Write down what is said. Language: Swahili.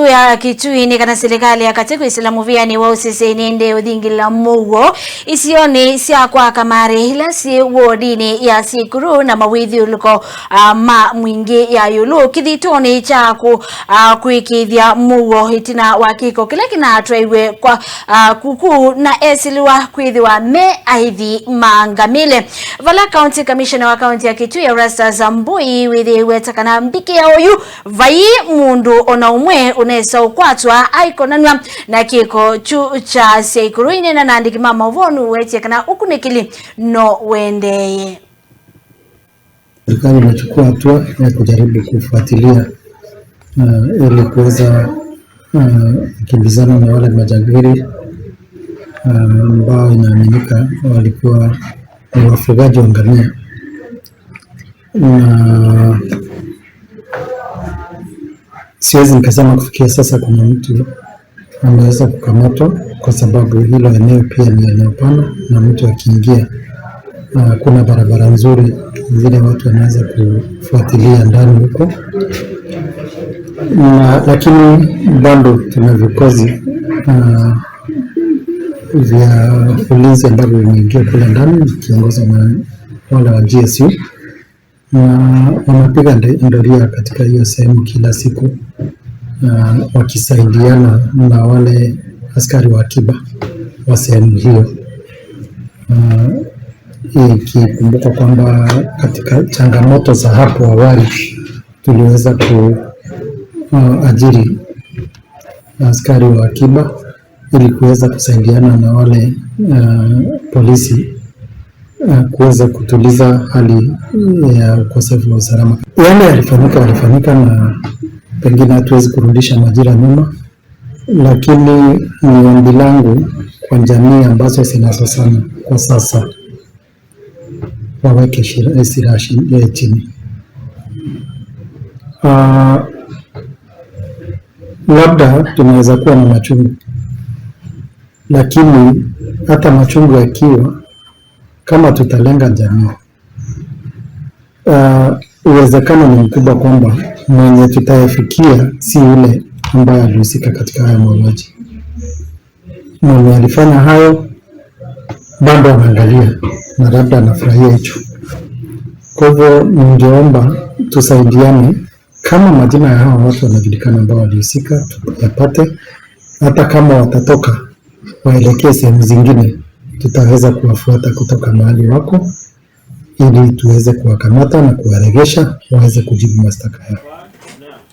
Kitu ya Kitui ni kana serikali ya Katiko Islamu via ni wausise nende udhingila mugo isioni siya kwa kamari hila si wodini ya sikuru na mawidhi uliko ma mwingi ya yulu kithitoni chaku kuikithia mugo hitina wakiko kila kina atwaiwe kwa kuku na esiliwa kwithiwa me aithi mangamile. Vala County Commissioner wa County ya Kitui ya Rasta Zambui withi wetakana mbiki ya oyu vai mundu ona umwe unesa ukwatwa aikonanwa na kiko chu cha seikuruine na nandiki mama uvonu wetekana ukunikili no wendeye. Serikali inachukua hatua ya kujaribu kufuatilia ili kuweza kukimbizana na wale majangili ambao inaaminika walikuwa ni wafugaji wa ngamia, na siwezi nikasema kufikia sasa kuna mtu ameweza kukamatwa kwa sababu hilo eneo pia ni eneo pana na mtu akiingia kuna barabara nzuri zile watu wanaweza kufuatilia ndani huko, lakini bado tuna vikosi vya ulinzi ambavyo vimeingia kule ndani kiongozwa na wale wa GSU na wanapiga doria katika hiyo sehemu kila siku wakisaidiana na wale askari wa akiba wa sehemu hiyo. Ikikumbuka kwamba katika changamoto za hapo awali tuliweza kuajiri askari wa akiba ili kuweza kusaidiana na wale polisi kuweza kutuliza hali ya ukosefu wa usalama. Yale yalifanyika na pengine hatuwezi kurudisha majira nyuma, lakini ni ombi langu kwa jamii ambazo zinazozana kwa sasa waweke silaha chini. Labda tunaweza kuwa na machungu, lakini hata machungu yakiwa, kama tutalenga jamii, uwezekano ni mkubwa kwamba mwenye tutayafikia si yule ambaye alihusika katika haya mauaji. Mwenye alifanya hayo bado anaangalia na labda anafurahia hicho. Kwa hivyo ningeomba tusaidiane, kama majina ya hawa watu wanajulikana ambao walihusika yapate, hata kama watatoka waelekee sehemu zingine tutaweza kuwafuata kutoka mahali wako ili tuweze kuwakamata na kuwaregesha waweze kujibu mashtaka yao.